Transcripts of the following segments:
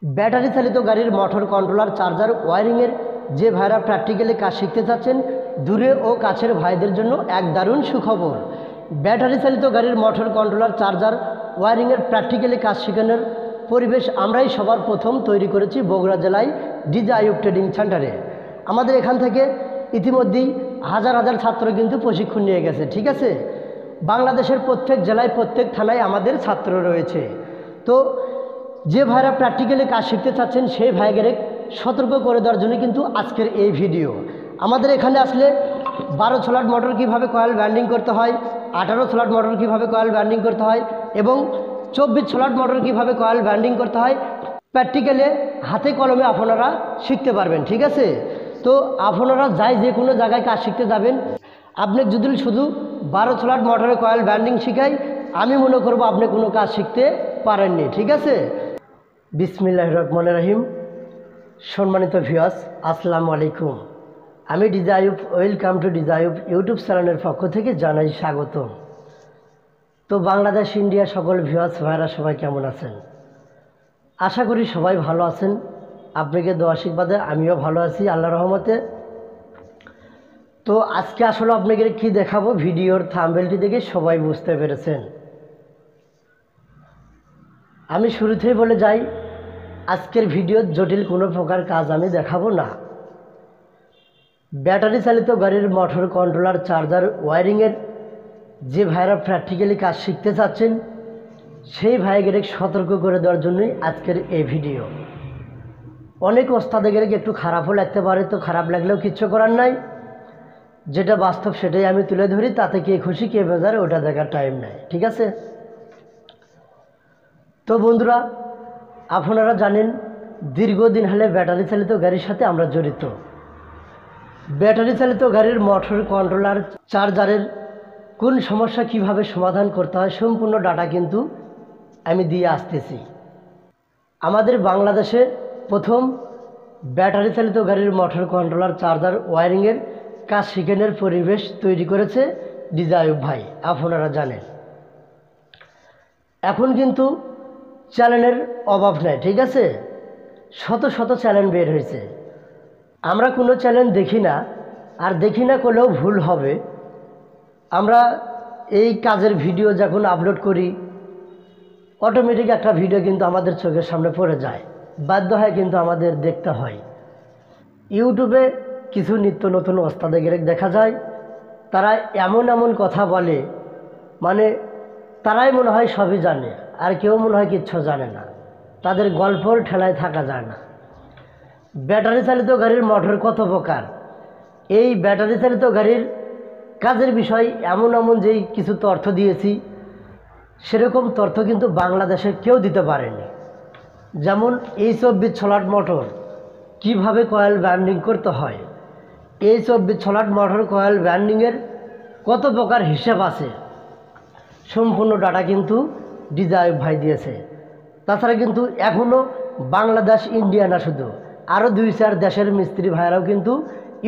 Battery চালিত গাড়ির motor controller charger ওয়্যারিংয়ের যে ভাইরা প্র্যাকটিক্যালি কাজ শিখতে চাচ্ছেন, দূরে ও কাছের ভাইদের জন্য এক দারুণ সুখবর। ব্যাটারি চালিত গাড়ির মোটর কন্ট্রোলার চার্জার ওয়্যারিংয়ের প্র্যাকটিক্যালি কাজ শেখানোর পরিবেশ আমরাই সবার প্রথম তৈরি করেছি বগুড়া জেলায় ডিজে আইয়ুব ট্রেডিং সেন্টারে। আমাদের এখান থেকে ইতিমধ্যেই হাজার হাজার ছাত্র কিন্তু প্রশিক্ষণ নিয়ে গেছে। ঠিক আছে, বাংলাদেশের প্রত্যেক জেলায় প্রত্যেক থানায় আমাদের ছাত্র রয়েছে। তো যে ভাইরা প্র্যাকটিক্যালি কাজ শিখতে চাচ্ছেন সেই ভাইদের সতর্ক করে দেওয়ার জন্য কিন্তু আজকের এই ভিডিও। আমাদের এখানে আসলে 12 স্লট মোটর কীভাবে কয়েল ব্যান্ডিং করতে হয়, 18 স্লট মোটর কীভাবে কয়েল ব্যান্ডিং করতে হয় এবং 24 স্লট মোটর কীভাবে কয়েল ব্যান্ডিং করতে হয় প্র্যাকটিক্যালে হাতে কলমে আপনারা শিখতে পারবেন। ঠিক আছে, তো আপনারা যে কোনো জায়গায় কাজ শিখতে যাবেন, আপনি যদি শুধু 12 স্লট মোটরের কয়েল ব্যান্ডিং শিখাই, আমি মনে করব আপনি কোনো কাজ শিখতে পারেননি। ঠিক আছে, বিসমিল্লাহির রহমানির রহিম। সম্মানিত ভিউয়ার্স, আসসালামু আলাইকুম। আমি DJ Ayub, welcome to DJ Ayub YouTube চ্যানেলের পক্ষ থেকে জানাই স্বাগত। তো বাংলাদেশ, ইন্ডিয়া সকল ভিউয়ার্স ভাইরা সবাই কেমন আছেন? আশা করি সবাই ভালো আছেন। আপনাকে দোয়া আশীর্বাদে আমিও ভালো আছি আল্লাহর রহমতে। তো আজকে আসলে আপনাকে কি দেখাবো, ভিডিওর থাম্বনেলটি দেখে সবাই বুঝতে পেরেছেন। আমি শুরুতেই বলে যাই, আজকের ভিডিওর জটিল কোনো প্রকার কাজ আমি দেখাবো না। ব্যাটারি চালিত গাড়ির মোটর কন্ট্রোলার চার্জার ওয়্যারিংয়ের যে ভাইরা প্র্যাকটিক্যালি কাজ শিখতে চাচ্ছেন সেই ভাইদের সতর্ক করে দেওয়ার জন্যই আজকের এই ভিডিও। অনেক ওস্তাদের একটু খারাপও লাগতে পারে, তো খারাপ লাগলেও কিচ্ছু করার নাই। যেটা বাস্তব সেটাই আমি তুলে ধরি, তাতে কে খুশি কে বেজার ওটা দেখার টাইম নাই। ঠিক আছে, তো বন্ধুরা আপনারা জানেন দীর্ঘদিন হলে ব্যাটারি চালিত গাড়ির সাথে আমরা জড়িত। ব্যাটারি চালিত গাড়ির মোটর কন্ট্রোলার চার্জারের কোন সমস্যা কিভাবে সমাধান করতে হয় সম্পূর্ণ ডাটা কিন্তু আমি দিয়ে আসতেছি। আমাদের বাংলাদেশে প্রথম ব্যাটারি চালিত গাড়ির মোটর কন্ট্রোলার চার্জার ওয়্যারিংয়ের কাজ শিখানোর পরিবেশ তৈরি করেছে ডিজে আইয়ুব ভাই, আপনারা জানেন। এখন কিন্তু চ্যানেলের অভাব নাই। ঠিক আছে, শত শত চ্যানেল বের হয়েছে। আমরা কোনো চ্যানেল দেখি না, আর দেখি না করলেও ভুল হবে। আমরা এই কাজের ভিডিও যখন আপলোড করি অটোমেটিক একটা ভিডিও কিন্তু আমাদের চোখের সামনে পড়ে যায়, বাধ্য হয় কিন্তু আমাদের দেখতে হয়। ইউটিউবে কিছু নিত্য নতুন ওস্তাদের দেখা যায়, তারা এমন এমন কথা বলে, মানে তারাই মনে হয় সবই জানে আর কেউ মনে হয় কিচ্ছু জানে না। তাদের গল্পর ঠেলায় থাকা যায় না। ব্যাটারি চালিত গাড়ির মোটর কত প্রকার, এই ব্যাটারি চালিত গাড়ির কাজের বিষয় এমন এমন যেই কিছু তথ্য দিয়েছি, সেরকম তথ্য কিন্তু বাংলাদেশে কেউ দিতে পারেনি। যেমন এই 24 স্লট মোটর কীভাবে কয়েল ব্যান্ডিং করতে হয়, এই 24 স্লট মোটর কয়েল ব্যান্ডিংয়ের কত প্রকার হিসাব আছে, সম্পূর্ণ ডাটা কিন্তু ডিজে আইয়ুব ভাই দিয়েছে। তাছাড়া কিন্তু এখনও বাংলাদেশ, ইন্ডিয়া না, শুধু আরও 2-4 দেশের মিস্ত্রি ভাইরাও কিন্তু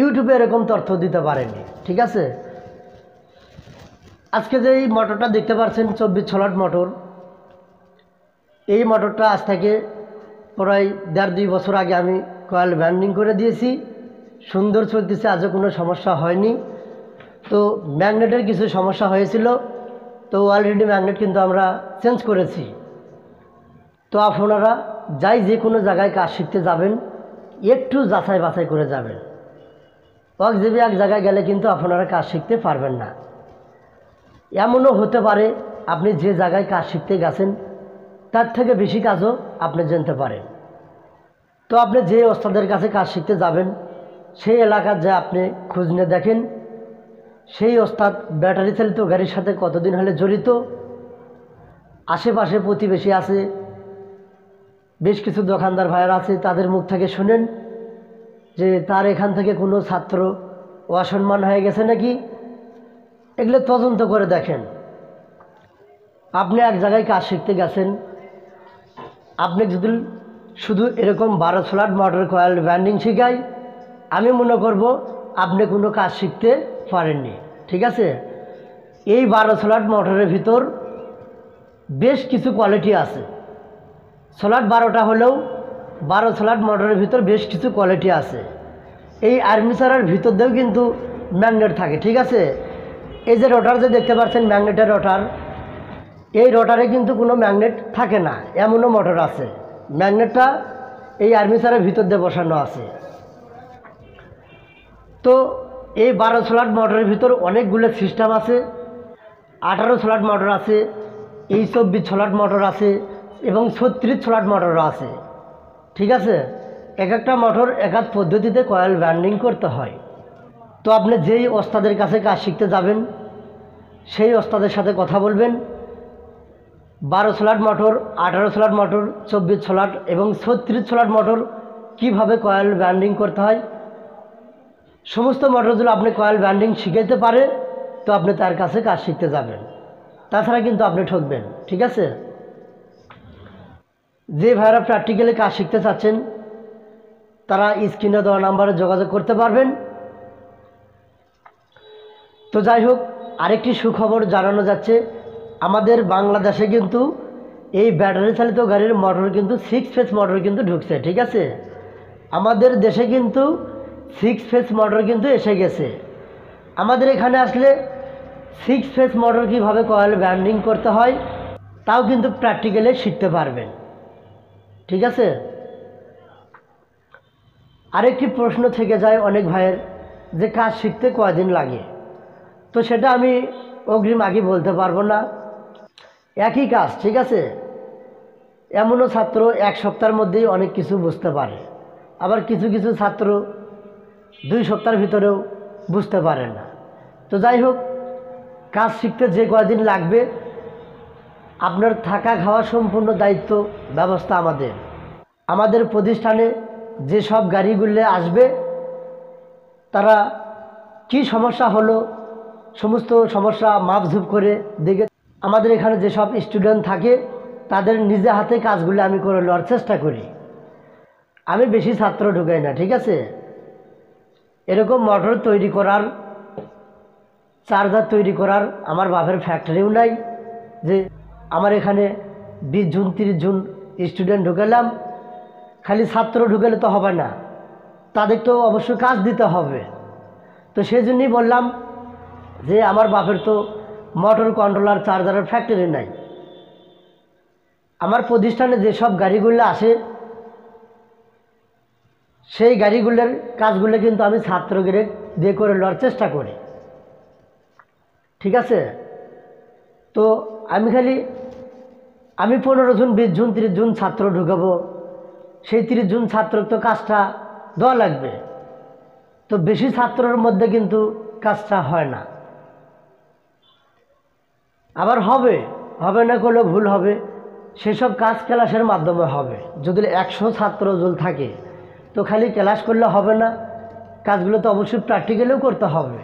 ইউটিউবে এরকম তথ্য দিতে পারেনি। ঠিক আছে, আজকে যে এই মোটরটা দেখতে পাচ্ছেন 24 স্লট মোটর, এই মোটরটা আজ থেকে প্রায় 1.5-2 বছর আগে আমি কয়েল ব্যান্ডিং করে দিয়েছি। সুন্দর চলতেছে, আজও কোনো সমস্যা হয়নি। তো ম্যাগনেটের কিছু সমস্যা হয়েছিল, তো অলরেডি ম্যাগনেট কিন্তু আমরা চেঞ্জ করেছি। তো আপনারা যে কোনো জায়গায় কাজ শিখতে যাবেন একটু যাচাই বাছাই করে যাবেন। এক জায়গায় গেলে কিন্তু আপনারা কাজ শিখতে পারবেন না। এমনও হতে পারে আপনি যে জায়গায় কাজ শিখতে গেছেন তার থেকে বেশি কাজও আপনি জানতে পারেন। তো আপনি যে ওস্তাদের কাছে কাজ শিখতে যাবেন সেই এলাকার যা আপনি খোঁজ নিয়ে দেখেন সেই ওস্তাদ ব্যাটারি চালিত গাড়ির সাথে কতদিন হলে জড়িত, আশেপাশে প্রতিবেশী আছে, বেশ কিছু দোকানদার ভাইয়ের আছে, তাদের মুখ থেকে শুনেন যে তার এখান থেকে কোনো ছাত্র অসম্মান হয়ে গেছে নাকি, এগুলো তদন্ত করে দেখেন। আপনি এক জায়গায় কাজ শিখতে গেছেন, আপনি যদি শুধু এরকম 12 স্লট মোটর কয়েল ব্যান্ডিং শিখাই, আমি মনে করব আপনি কোনো কাজ শিখতে পারেননি। ঠিক আছে, এই 12 স্লট মোটরের ভিতর বেশ কিছু কোয়ালিটি আছে। স্লট 12টা হলেও 12 স্লট মোটরের ভিতর বেশ কিছু কোয়ালিটি আছে। এই আর্মেচারের ভিতর দিয়েও কিন্তু ম্যাগনেট থাকে, ঠিক আছে। এই যে রোটার যে দেখতে পাচ্ছেন, ম্যাগনেটের রোটার, এই রোটারে কিন্তু কোনো ম্যাগনেট থাকে না, এমনও মোটর আছে। ম্যাগনেটটা এই আর্মেচারের ভিতর দিয়ে বসানো আছে। তো এই 12 স্লট মোটরের ভিতর অনেকগুলো সিস্টেম আছে। 18 স্লট মোটর আছে, এই 24 স্লট মোটর আছে এবং 36 স্লট মোটরও আছে, ঠিক আছে। এক একটা মোটর এক এক পদ্ধতিতে কয়েল ব্যান্ডিং করতে হয়। তো আপনি যেই ওস্তাদের কাছে কাজ শিখতে যাবেন সেই ওস্তাদের সাথে কথা বলবেন। 12 slot motor, 18 slot motor, 24 slot এবং 36 স্লট মোটর কীভাবে কয়েল ব্যান্ডিং করতে হয়, সমস্ত মোটরগুলো আপনি কয়েল ব্যান্ডিং শিখাইতে পারে তো আপনি তার কাছে কাজ শিখতে যাবেন, তাছাড়া কিন্তু আপনি ঠকবেন, ঠিক আছে। যে ভাইরা প্র্যাকটিক্যালি কাজ শিখতে চাচ্ছেন তারা স্ক্রিনে দেওয়া নাম্বারে যোগাযোগ করতে পারবেন। তো যাই হোক, আরেকটি সুখবর জানানো যাচ্ছে, আমাদের বাংলাদেশে কিন্তু এই ব্যাটারি চালিত গাড়ির মোটর কিন্তু 6 ফেজ মোটর কিন্তু ঢুকছে, ঠিক আছে। আমাদের দেশে কিন্তু 6 ফেজ মোটর কিন্তু এসে গেছে। আমাদের এখানে আসলে 6 ফেজ মোটর কীভাবে কয়েল ব্যান্ডিং করতে হয় তাও কিন্তু প্র্যাকটিক্যালি শিখতে পারবেন, ঠিক আছে। আরেকটি প্রশ্ন থেকে যায় অনেক ভাইয়ের যে কাজ শিখতে কয়দিন লাগে, তো সেটা আমি অগ্রিম আগে বলতে পারবো না। একই কাজ, ঠিক আছে। এমনও ছাত্র 1 সপ্তাহের মধ্যেই অনেক কিছু বুঝতে পারে, আবার কিছু কিছু ছাত্র 2 সপ্তাহের ভিতরেও বুঝতে পারে না। তো যাই হোক, কাজ শিখতে যে কয়দিন লাগবে আপনার থাকা খাওয়া সম্পূর্ণ দায়িত্ব ব্যবস্থা আমাদের প্রতিষ্ঠানে যেসব গাড়িগুলো আসবে তারা কি সমস্যা হলো সমস্ত সমস্যা মাপঝুপ করে দেখে আমাদের এখানে যেসব স্টুডেন্ট থাকে তাদের নিজে হাতে কাজগুলো আমি করে নেওয়ার চেষ্টা করি। আমি বেশি ছাত্র ঢুকাই না, ঠিক আছে। এরকম মোটর তৈরি করার, চার্জার তৈরি করার আমার বাপের ফ্যাক্টরিও নাই যে আমার এখানে 20 জন 30 জন স্টুডেন্ট ঢুকালাম। খালি ছাত্র ঢুকালে তো হবে না, তাদের তো অবশ্যই কাজ দিতে হবে। তো সেই জন্যই বললাম যে আমার বাপের তো মোটর কন্ট্রোলার চার্জারের ফ্যাক্টরি নাই। আমার প্রতিষ্ঠানে যেসব গাড়িগুলো আসে সেই গাড়িগুলোর কাজগুলো কিন্তু আমি ছাত্রদের দিয়ে করে নেওয়ার চেষ্টা করি, ঠিক আছে। তো আমি 15 জন 20 জন 30 জন ছাত্র ঢুকাবো, সেই 30 জন ছাত্রকে তো কাজটা দেওয়া লাগবে। তো বেশি ছাত্রের মধ্যে কিন্তু কাজটা হয় না। আবার হবে না করলেও ভুল হবে, সেসব কাজ ক্লাসের মাধ্যমে হবে। যদি 100 ছাত্র যদি থাকে তো খালি ক্লাস করলে হবে না, কাজগুলো তো অবশ্যই প্র্যাকটিক্যালেও করতে হবে।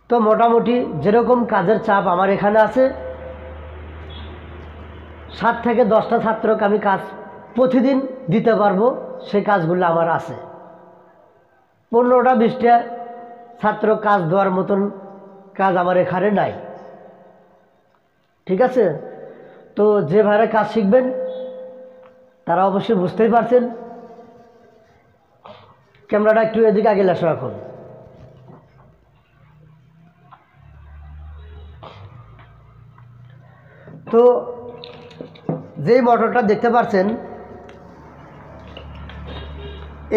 তো মোটামুটি যেরকম কাজের চাপ আমার এখানে আছে, 7 থেকে 10টা ছাত্রকে আমি কাজ প্রতিদিন দিতে পারবো, সেই কাজগুলো আমার আছে। 15টা 20টা ছাত্র কাজ দেওয়ার মতন কাজ আমার এখানে নাই, ঠিক আছে। তো যে ভাইরা কাজ শিখবেন তারা অবশ্যই বুঝতেই পারছেন। ক্যামেরাটা একটু এদিকে আগে আসো এখন। তো যেই মোটরটা দেখতে পাচ্ছেন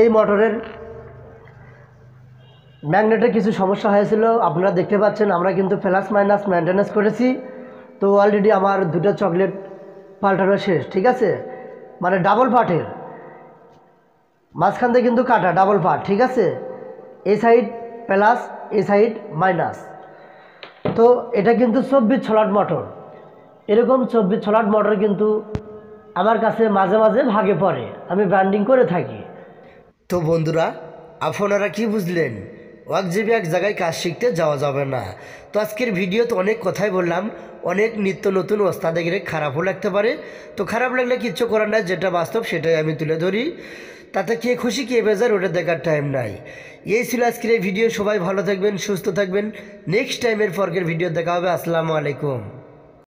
এই মোটরের ম্যাগনেটের কিছু সমস্যা হয়েছিল, আপনারা দেখতে পাচ্ছেন। আমরা কিন্তু প্লাস মাইনাস মেনটেন্যান্স করেছি। তো অলরেডি আমার 2টা চকলেট পাল্টানো শেষ, ঠিক আছে। মানে ডাবল পার্টের মাঝখান থেকে কিন্তু কাটা ডাবল পার্ট, ঠিক আছে। এই সাইড প্লাস, এই সাইড মাইনাস। তো এটা কিন্তু 24 স্লট মোটর। এরকম 24 স্লট মোটর কিন্তু আমার কাছে মাঝে মাঝে ভাগে পড়ে, আমি ব্র্যান্ডিং করে থাকি। তো বন্ধুরা, আপনারা কি বুঝলেন? ওয়াকজিবি এক জায়গায় কাজ শিখতে যাওয়া যাবে না। তো আজকের ভিডিওতে অনেক কথাই বললাম, অনেক নিত্য নতুন ওস্তাদে গেলে খারাপও লাগতে পারে। তো খারাপ লাগলে কিচ্ছু করার নাই, যেটা বাস্তব সেটাই আমি তুলে ধরি। তাতে কে খুশি কে বেজার ওটা দেখার টাইম নাই। এই ছিল আজকের এই ভিডিও। সবাই ভালো থাকবেন, সুস্থ থাকবেন। নেক্সট টাইমের পরের ভিডিও দেখা হবে। আসসালামু আলাইকুম।